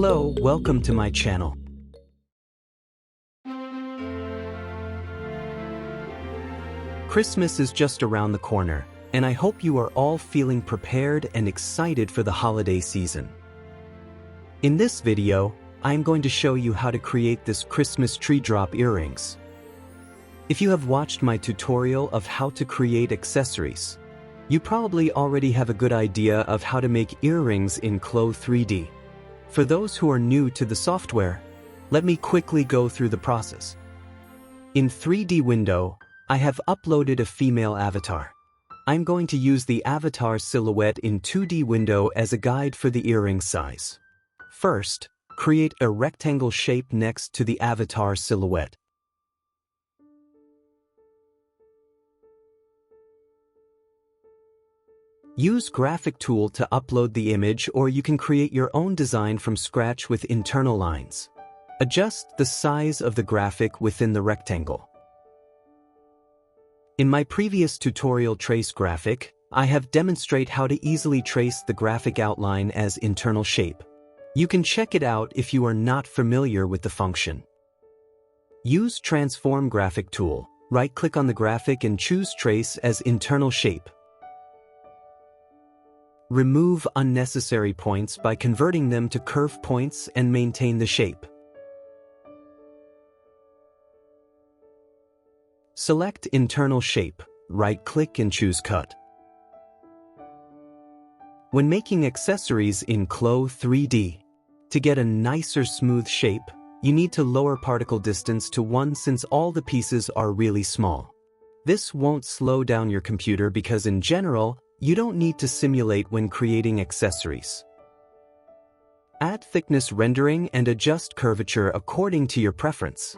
Hello, welcome to my channel. Christmas is just around the corner, and I hope you are all feeling prepared and excited for the holiday season. In this video, I'm going to show you how to create this Christmas tree drop earrings. If you have watched my tutorial of how to create accessories, you probably already have a good idea of how to make earrings in CLO3D. For those who are new to the software, let me quickly go through the process. In 3D window, I have uploaded a female avatar. I'm going to use the avatar silhouette in 2D window as a guide for the earring size. First, create a rectangle shape next to the avatar silhouette. Use graphic tool to upload the image, or you can create your own design from scratch with internal lines. Adjust the size of the graphic within the rectangle. In my previous tutorial trace graphic, I have demonstrated how to easily trace the graphic outline as internal shape. You can check it out if you are not familiar with the function. Use transform graphic tool. Right-click on the graphic and choose trace as internal shape. Remove unnecessary points by converting them to curve points and maintain the shape. Select internal shape, right-click and choose cut. When making accessories in CLO3D, to get a nicer smooth shape, you need to lower particle distance to 1 since all the pieces are really small. This won't slow down your computer because in general, you don't need to simulate when creating accessories. Add thickness rendering and adjust curvature according to your preference.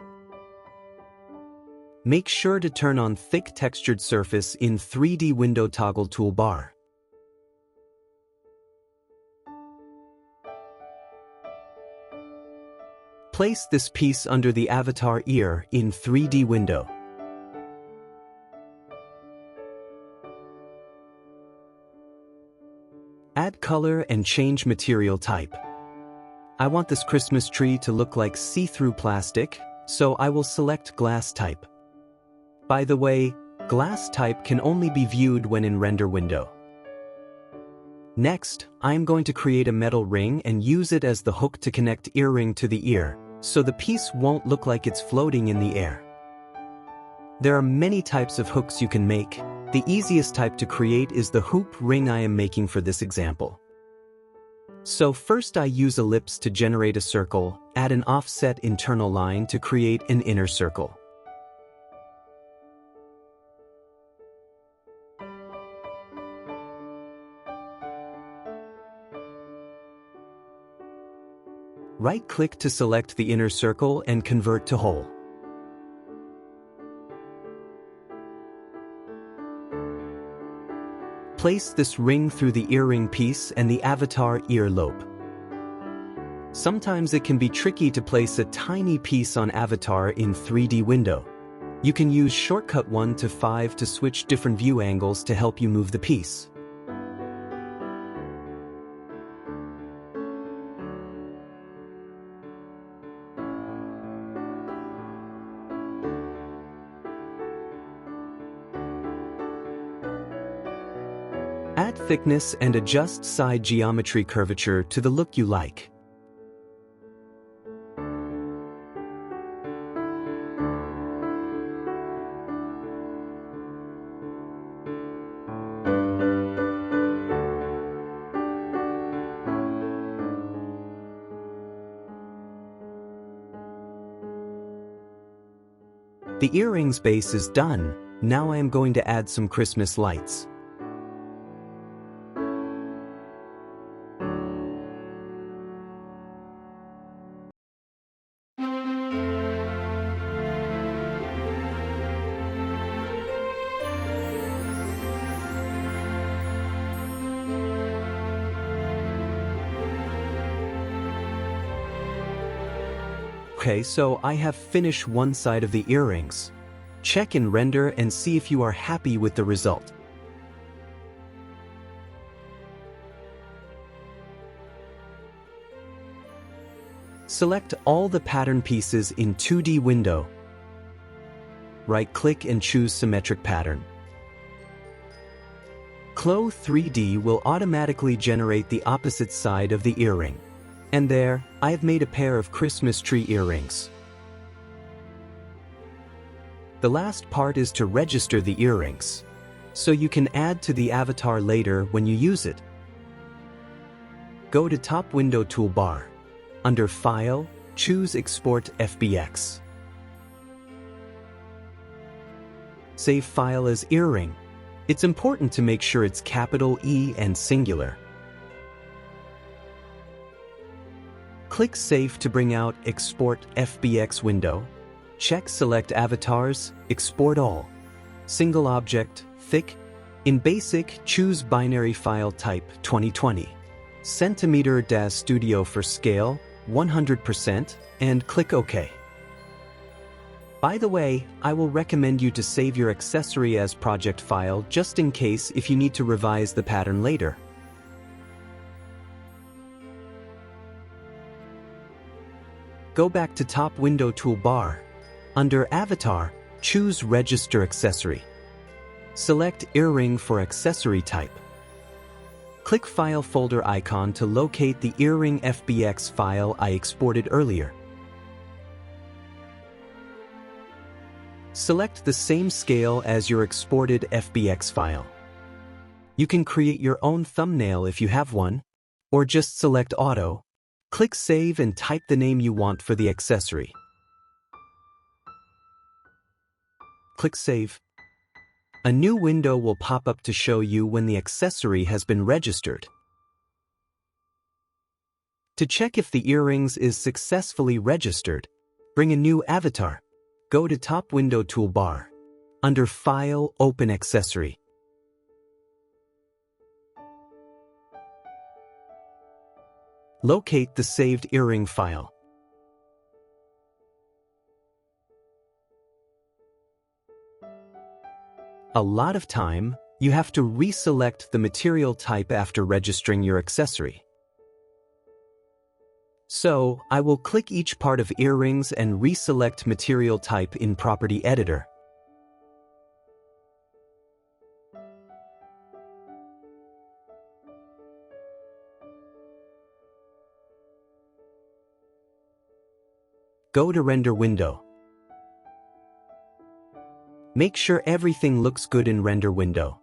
Make sure to turn on thick textured surface in 3D window toggle toolbar. Place this piece under the avatar ear in 3D window. Add color and change material type. I want this Christmas tree to look like see-through plastic, so I will select glass type. By the way, glass type can only be viewed when in render window. Next, I'm going to create a metal ring and use it as the hook to connect earring to the ear, so the piece won't look like it's floating in the air. There are many types of hooks you can make. The easiest type to create is the hoop ring I am making for this example. So first I use ellipse to generate a circle, add an offset internal line to create an inner circle. Right-click to select the inner circle and convert to hole. Place this ring through the earring piece and the avatar ear lobe. Sometimes it can be tricky to place a tiny piece on avatar in 3D window. You can use shortcut 1 to 5 to switch different view angles to help you move the piece. Add thickness and adjust side geometry curvature to the look you like. The earring's base is done. Now I am going to add some Christmas lights. Okay, so I have finished one side of the earrings. Check in render and see if you are happy with the result. Select all the pattern pieces in 2D window. Right-click and choose Symmetric Pattern. CLO3D will automatically generate the opposite side of the earring. And there, I have made a pair of Christmas tree earrings. The last part is to register the earrings, so you can add to the avatar later when you use it. Go to Top Window Toolbar. Under File, choose Export FBX. Save file as earring. It's important to make sure it's capital E and singular. Click Save to bring out Export FBX window. Check Select Avatars, Export All. Single Object, Thick. In Basic, choose Binary File Type 2020. Centimeter-Studio for Scale, 100%, and click OK. By the way, I will recommend you to save your accessory as project file just in case if you need to revise the pattern later. Go back to Top Window Toolbar. Under Avatar, choose Register Accessory. Select Earring for accessory type. Click File folder icon to locate the earring FBX file I exported earlier. Select the same scale as your exported FBX file. You can create your own thumbnail if you have one, or just select Auto. Click Save and type the name you want for the accessory. Click Save. A new window will pop up to show you when the accessory has been registered. To check if the earrings is successfully registered, bring a new avatar. Go to Top Window Toolbar. Under File, open Accessory. Locate the saved earring file. A lot of time, you have to reselect the material type after registering your accessory. So, I will click each part of earrings and reselect material type in Property Editor. Go to Render window. Make sure everything looks good in Render window.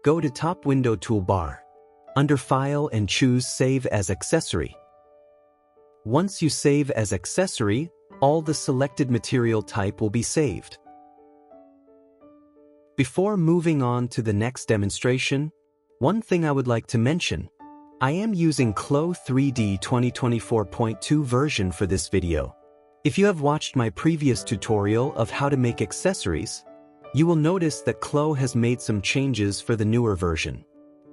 Go to Top Window Toolbar. Under File and choose Save as Accessory. Once you save as accessory, all the selected material type will be saved. Before moving on to the next demonstration, one thing I would like to mention, I am using CLO3D 2024.2 version for this video. If you have watched my previous tutorial of how to make accessories, you will notice that CLO has made some changes for the newer version.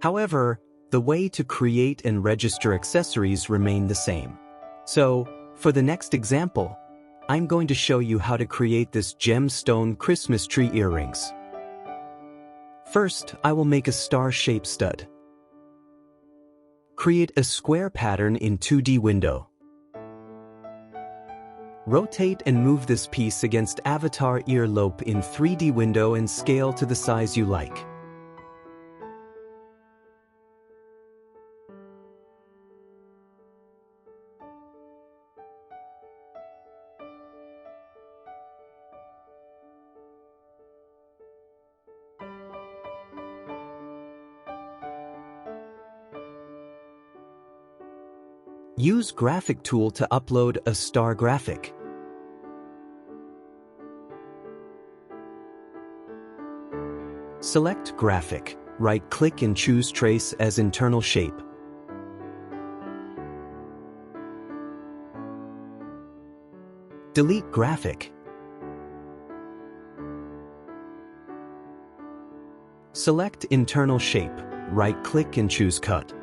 However, the way to create and register accessories remain the same. So, for the next example, I'm going to show you how to create this gemstone Christmas tree earrings. First, I will make a star-shaped stud. Create a square pattern in 2D window. Rotate and move this piece against avatar earlobe in 3D window and scale to the size you like. Use Graphic tool to upload a star graphic. Select Graphic, right-click and choose Trace as internal shape. Delete Graphic. Select Internal Shape, right-click and choose Cut.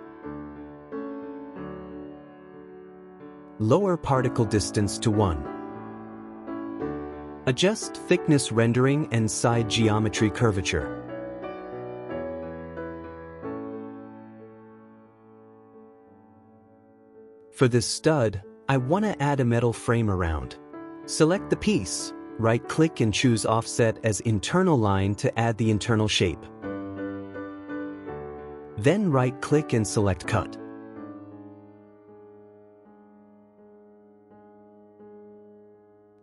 Lower particle distance to 1. Adjust thickness rendering and side geometry curvature. For this stud, I want to add a metal frame around. Select the piece, right-click and choose Offset as internal line to add the internal shape. Then right-click and select Cut.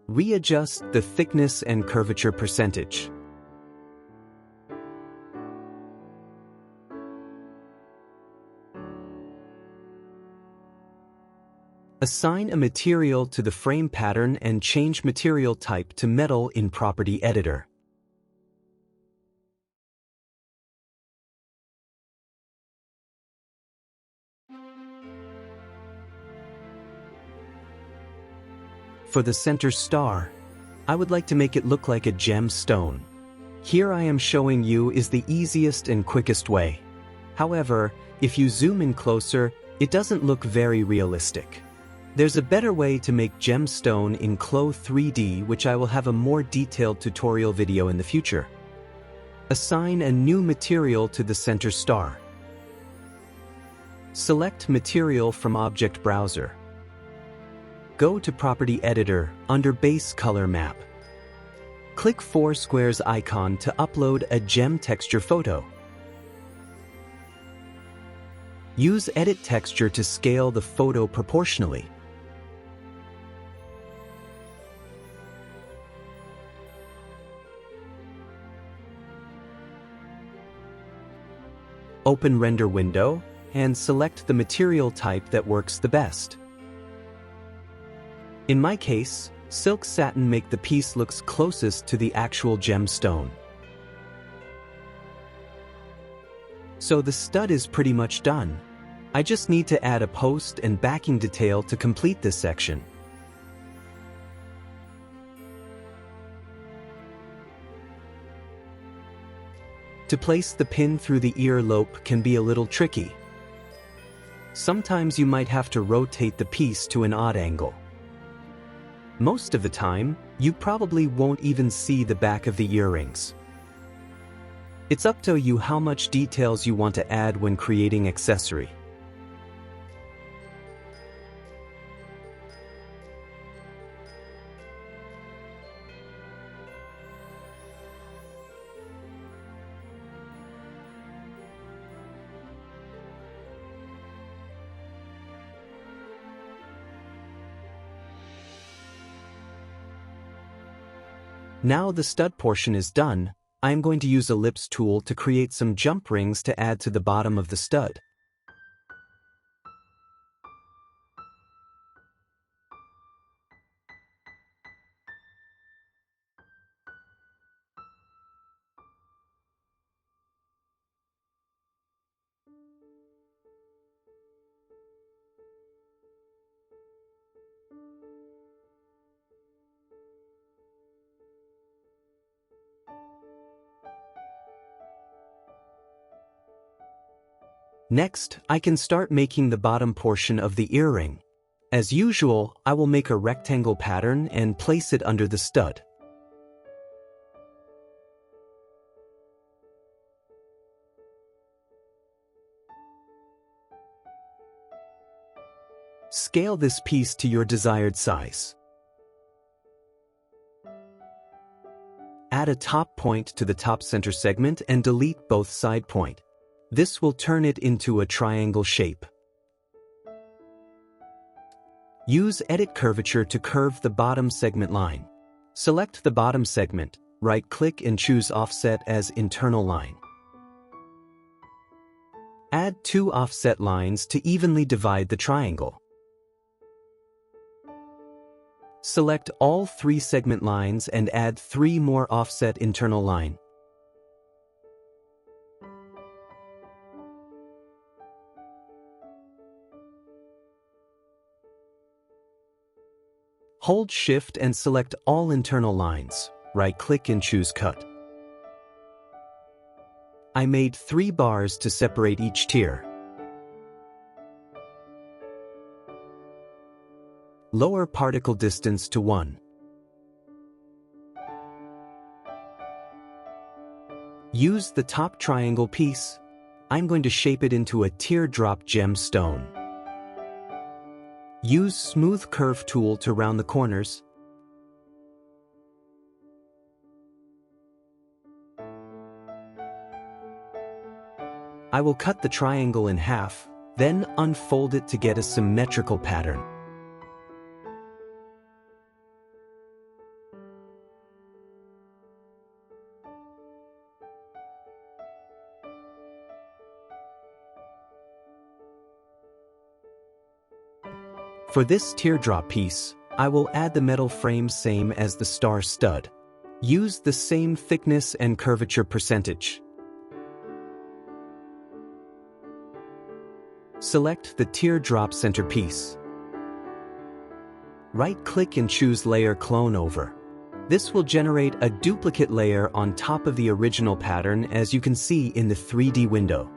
Readjust the thickness and curvature percentage. Assign a material to the frame pattern and change material type to metal in Property Editor. For the center star, I would like to make it look like a gemstone. Here I am showing you is the easiest and quickest way. However, if you zoom in closer, it doesn't look very realistic. There's a better way to make gemstone in CLO3D, which I will have a more detailed tutorial video in the future. Assign a new material to the center star. Select Material from Object Browser. Go to Property Editor under Base Color Map. Click 4 squares icon to upload a gem texture photo. Use Edit Texture to scale the photo proportionally. Open Render window and select the material type that works the best. In my case, silk satin make the piece looks closest to the actual gemstone. So the stud is pretty much done. I just need to add a post and backing detail to complete this section. To place the pin through the ear lobe can be a little tricky. Sometimes you might have to rotate the piece to an odd angle. Most of the time, you probably won't even see the back of the earrings. It's up to you how much details you want to add when creating accessory. Now the stud portion is done, I am going to use Ellipse tool to create some jump rings to add to the bottom of the stud. Next, I can start making the bottom portion of the earring. As usual, I will make a rectangle pattern and place it under the stud. Scale this piece to your desired size. Add a top point to the top center segment and delete both side point. This will turn it into a triangle shape. Use Edit Curvature to curve the bottom segment line. Select the bottom segment, right-click and choose Offset as internal line. Add 2 offset lines to evenly divide the triangle. Select all 3 segment lines and add 3 more offset internal line. Hold Shift and select all internal lines. Right-click and choose Cut. I made 3 bars to separate each tier. Lower particle distance to 1. Use the top triangle piece. I'm going to shape it into a teardrop gemstone. Use smooth curve tool to round the corners. I will cut the triangle in half, then unfold it to get a symmetrical pattern. For this teardrop piece, I will add the metal frame same as the star stud. Use the same thickness and curvature percentage. Select the teardrop centerpiece. Right-click and choose Layer Clone Over. This will generate a duplicate layer on top of the original pattern, as you can see in the 3D window.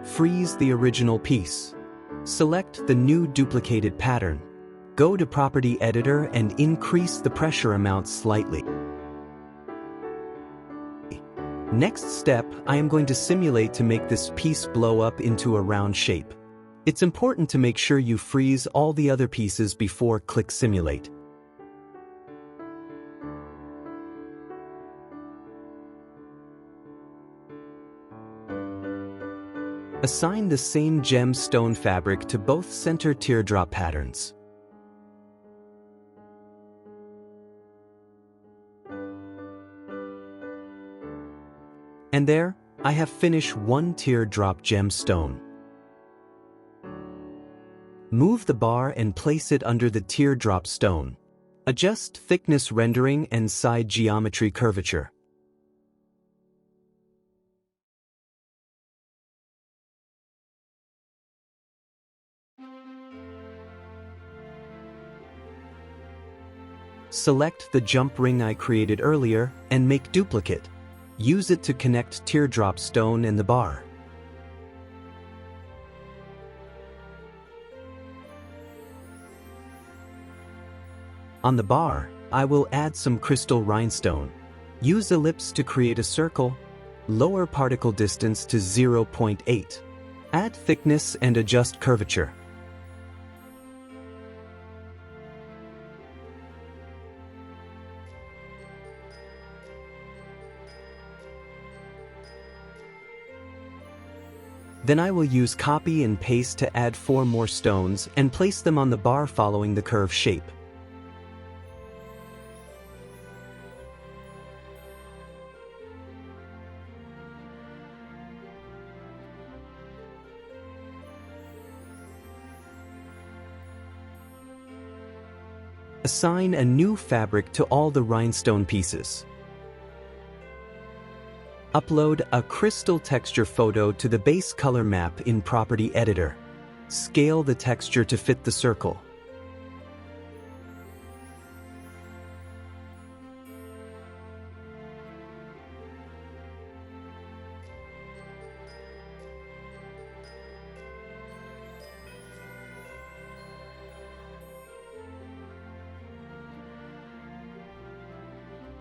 Freeze the original piece. Select the new duplicated pattern. Go to Property Editor and increase the pressure amount slightly. Next step, I am going to simulate to make this piece blow up into a round shape. It's important to make sure you freeze all the other pieces before click Simulate. Assign the same gemstone fabric to both center teardrop patterns. And there, I have finished one teardrop gemstone. Move the bar and place it under the teardrop stone. Adjust thickness rendering and side geometry curvature. Select the jump ring I created earlier and make duplicate. Use it to connect teardrop stone and the bar. On the bar, I will add some crystal rhinestone. Use ellipse to create a circle. Lower particle distance to 0.8. Add thickness and adjust curvature. Then I will use copy and paste to add 4 more stones and place them on the bar following the curve shape. Assign a new fabric to all the rhinestone pieces. Upload a crystal texture photo to the base color map in Property Editor. Scale the texture to fit the circle.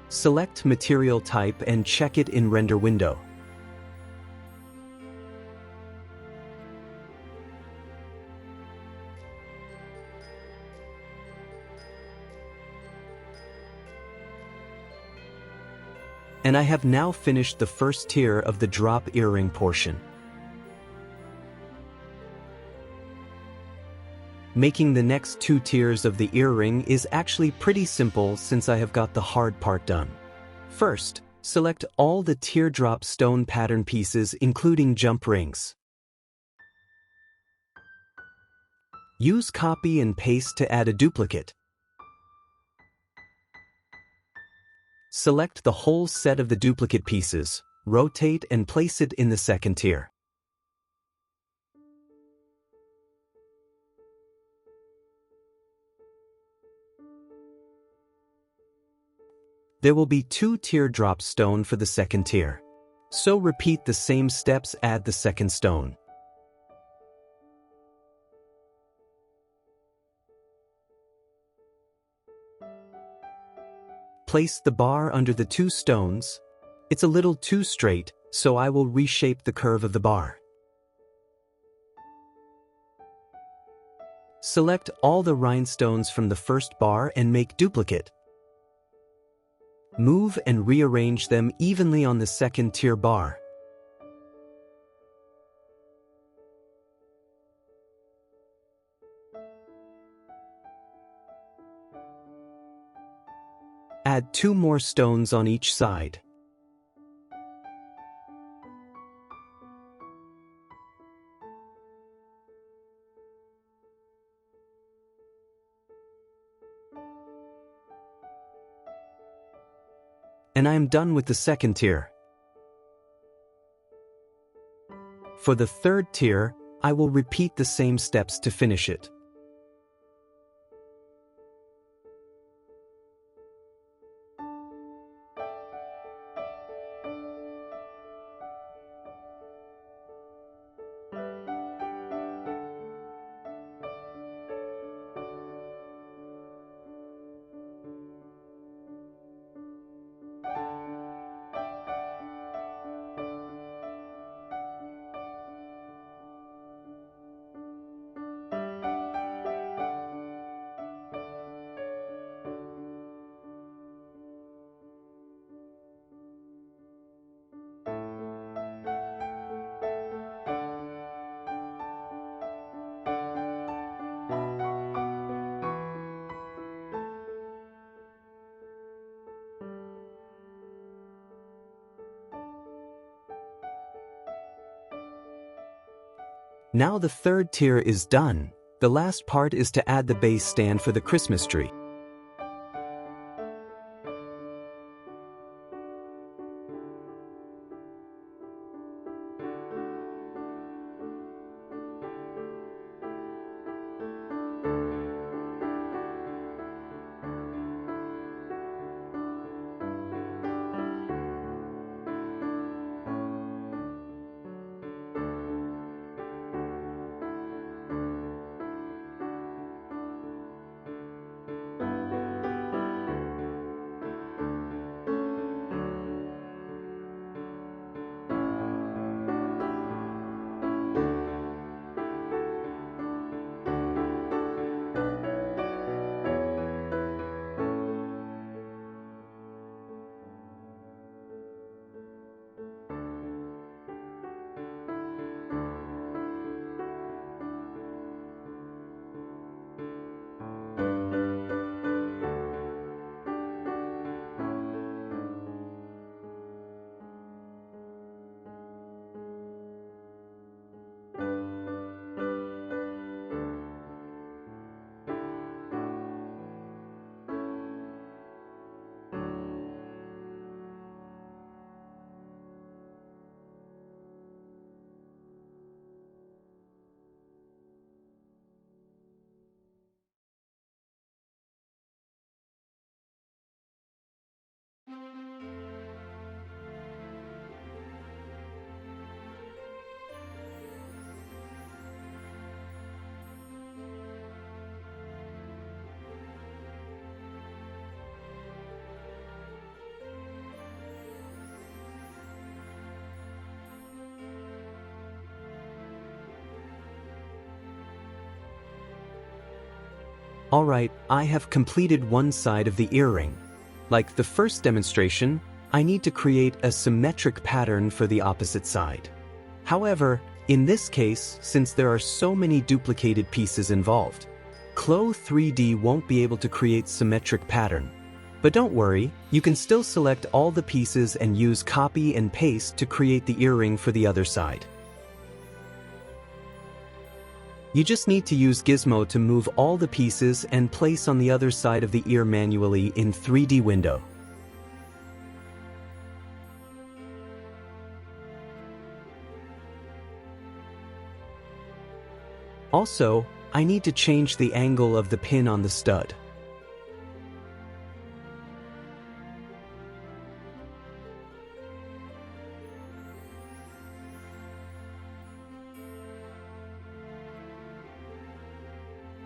Select material type and check it in Render window. And I have now finished the first tier of the drop earring portion. Making the next 2 tiers of the earring is actually pretty simple since I have got the hard part done. First, select all the teardrop stone pattern pieces including jump rings. Use copy and paste to add a duplicate. Select the whole set of the duplicate pieces, rotate and place it in the second tier. There will be 2 teardrop stone for the second tier. So repeat the same steps, add the second stone. Place the bar under the two stones. It's a little too straight, so I will reshape the curve of the bar. Select all the rhinestones from the first bar and make duplicate. Move and rearrange them evenly on the second tier bar. Add 2 more stones on each side. And I am done with the second tier. For the third tier, I will repeat the same steps to finish it. Now the third tier is done. The last part is to add the base stand for the Christmas tree. Alright, I have completed one side of the earring. Like the first demonstration, I need to create a symmetric pattern for the opposite side. However, in this case, since there are so many duplicated pieces involved, CLO3D won't be able to create symmetric pattern. But don't worry, you can still select all the pieces and use copy and paste to create the earring for the other side. You just need to use Gizmo to move all the pieces and place on the other side of the ear manually in 3D window. Also, I need to change the angle of the pin on the stud.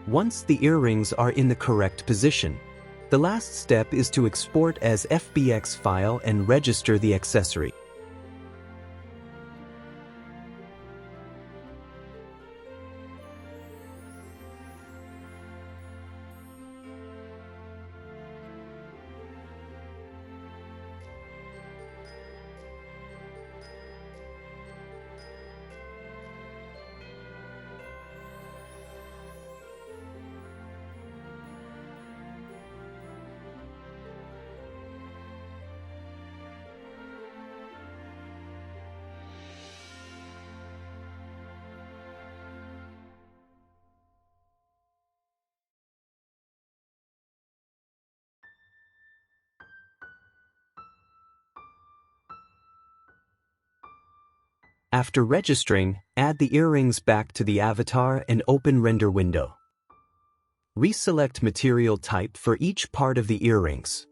Once the earrings are in the correct position, The last step is to export as FBX file and register the accessory. After registering, add the earrings back to the avatar and open Render window. Reselect material type for each part of the earrings.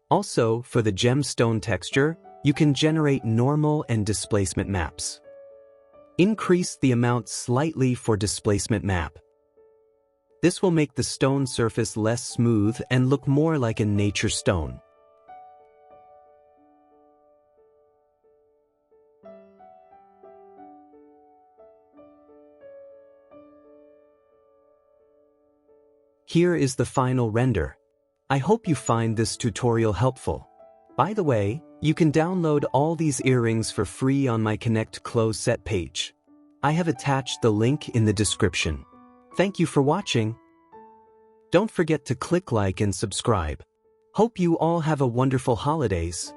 Also, for the gemstone texture, you can generate normal and displacement maps. Increase the amount slightly for displacement map. This will make the stone surface less smooth and look more like a nature stone. Here is the final render. I hope you find this tutorial helpful. By the way, you can download all these earrings for free on my Connect clo-set page. I have attached the link in the description. Thank you for watching. Don't forget to click like and subscribe. Hope you all have a wonderful holidays.